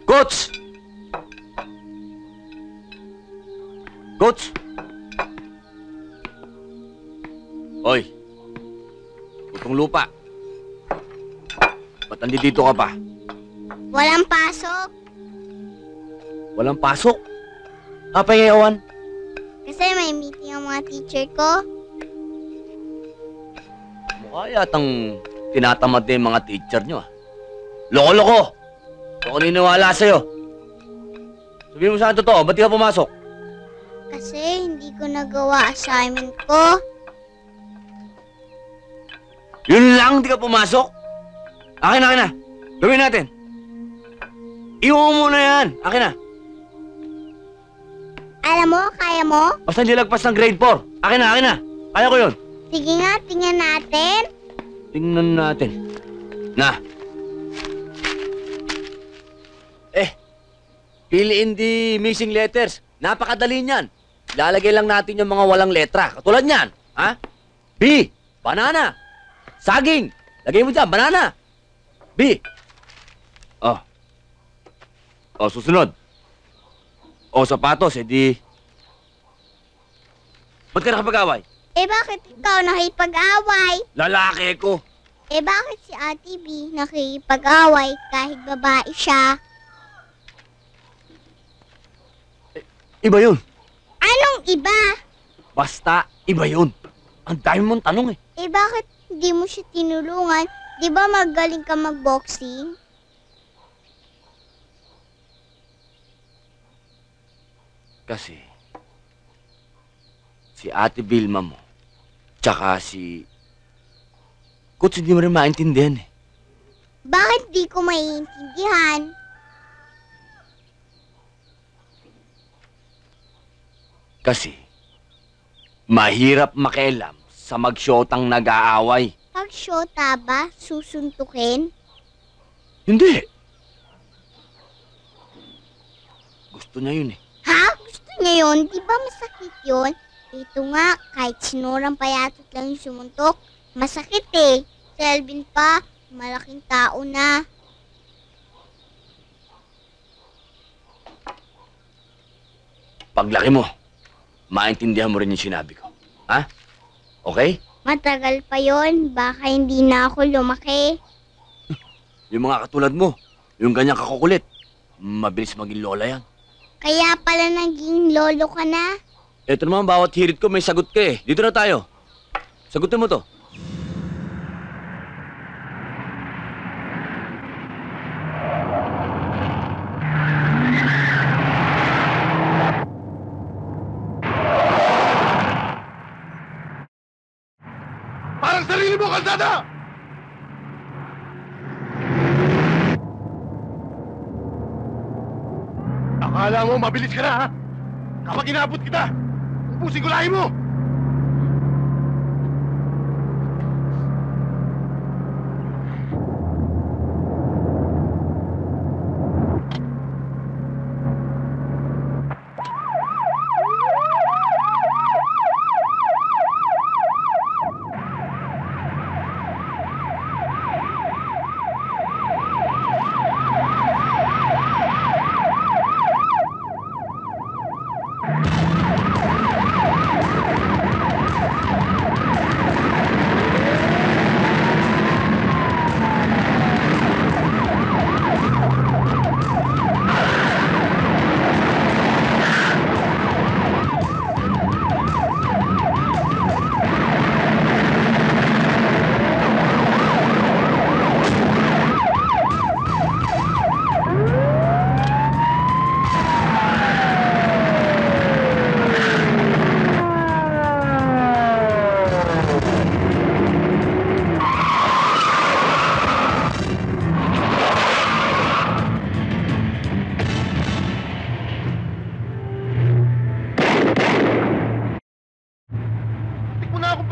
Coach! Coach! Hoy! Itong lupa. Ba't nandito ka pa? Walang pasok. Walang pasok? Apa ngayon? Kasi may meeting ang mga teacher ko. Mukha yatang tinatamad na yung mga teacher nyo, ah. Loko-loko! Ako niniwala sa'yo. Sabihin mo sa akin totoo, ba't di ka pumasok? Kasi hindi ko nagawa assignment ko. Yun lang, di ka pumasok? Akin na. Gawin natin. Iwan mo muna yan. Akin na. Alam mo, kaya mo? Basta hindi lagpas ng grade 4. Akin na. Kaya ko yun. Sige nga, tingnan natin. Tingnan natin. Na. Piliin di missing letters. Napakadali niyan. Lalagay lang natin yung mga walang letra. Katulad niyan. Ha? B. Banana. Saging. Lagay mo dyan. Banana. B. Susunod. Sapatos. Di... Ba't ka nakapag-away? Bakit ikaw nakipag-away? Lalaki ko. Bakit si Ate B nakipag-away kahit babae siya? Iba yun. Anong iba? Basta, iba yun. Ang dami mong tanong eh. Bakit hindi mo siya tinulungan? Di ba magaling ka mag-boxing? Kasi, si Ate Vilma mo, tsaka si... Coach, hindi mo rin maintindihan eh. Bakit di ko maiintindihan? Kasi, mahirap makialam sa magsyotang nag-aaway. Pag syota ba, susuntukin? Hindi. Gusto niya yun eh. Ha? Gusto niya yun? Di ba masakit yun? Ito nga, kahit sinurang payatot lang yung sumuntok, masakit eh. Si Alvin pa, malaking tao na. Paglaki mo, maintindihan mo rin yung sinabi ko. Ha? Okay? Matagal pa yon, baka hindi na ako lumaki. Yung mga katulad mo, yung ganyang kakukulit, mabilis maging lola yan. Kaya pala naging lolo ka na? Ito naman, bawat hirit ko may sagot ka eh. Dito na tayo. Sagutin mo to. Parang sarili mo, kalsada! Akala mo mabilis ka na, ha? Kapag inabot kita, ubusin ko lahi mo!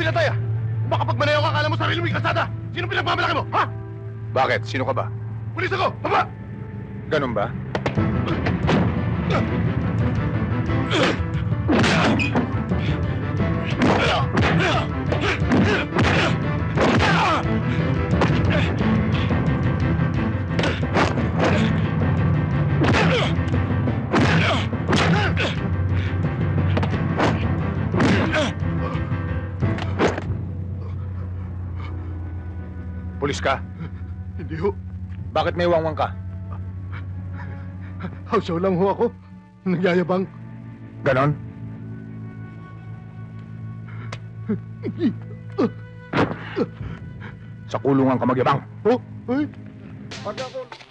pinatay ah! Baka pag manayaw ka, akala mo sarili mo yung kalsada! Sino pinagmamalaki mo, ha? Bakit? Sino ka ba? Pulis ako! Baba! Ganun ba? Pulis ka? Hindi ho. Bakit may wangwang ka? Hausaw lang ho ako. Nagyayabang. Ganon? Sa kulungan ka magyabang. Oh, ay. Pag ako...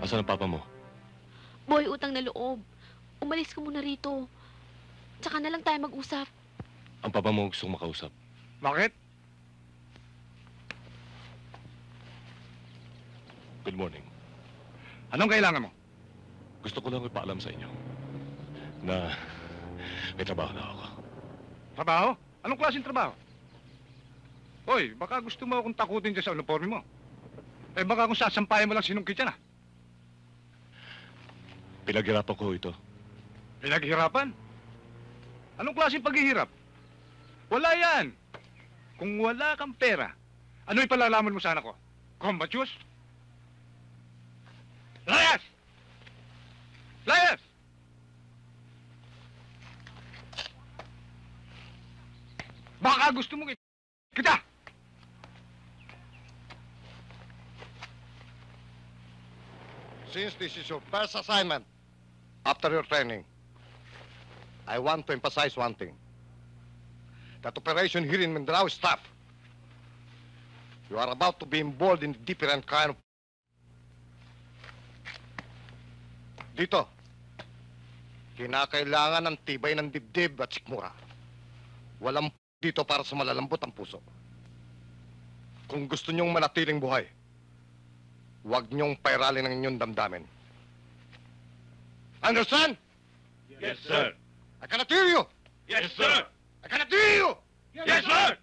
Asan ang papa mo? Boy, utang na loob. Umalis ka muna rito. Tsaka na lang tayo mag-usap. Ang papa mo gusto kong makausap. Bakit? Good morning. Anong kailangan mo? Gusto ko lang ipaalam sa inyo na may trabaho na ako. Trabaho? Anong klaseng trabaho? Hoy, baka gusto mo akong takutin dyan sa uniforme mo. Eh baka kung sasampayan mo lang sinungkit yan ah. Pinaghirapan ko ito. Pinaghirapan? Anong klaseng paghihirap? Wala yan. Kung wala kang pera, ano ipalalaman mo sa anak ko? Combatus? Layas! Layas! Baka gusto mong kita! Since this is your first assignment after your training, I want to emphasize one thing. That operation here in Mindanao is tough. You are about to be involved in different kind of... Dito, kinakailangan ng tibay ng dibdib at sikmura. Walang dito para sa malalambot ang puso. Kung gusto niyong manatiling buhay, huwag niyong pairalin ang inyong damdamin. Understand? Yes, sir. I cannot hear you! Yes, sir. I cannot hear you! Yes, sir.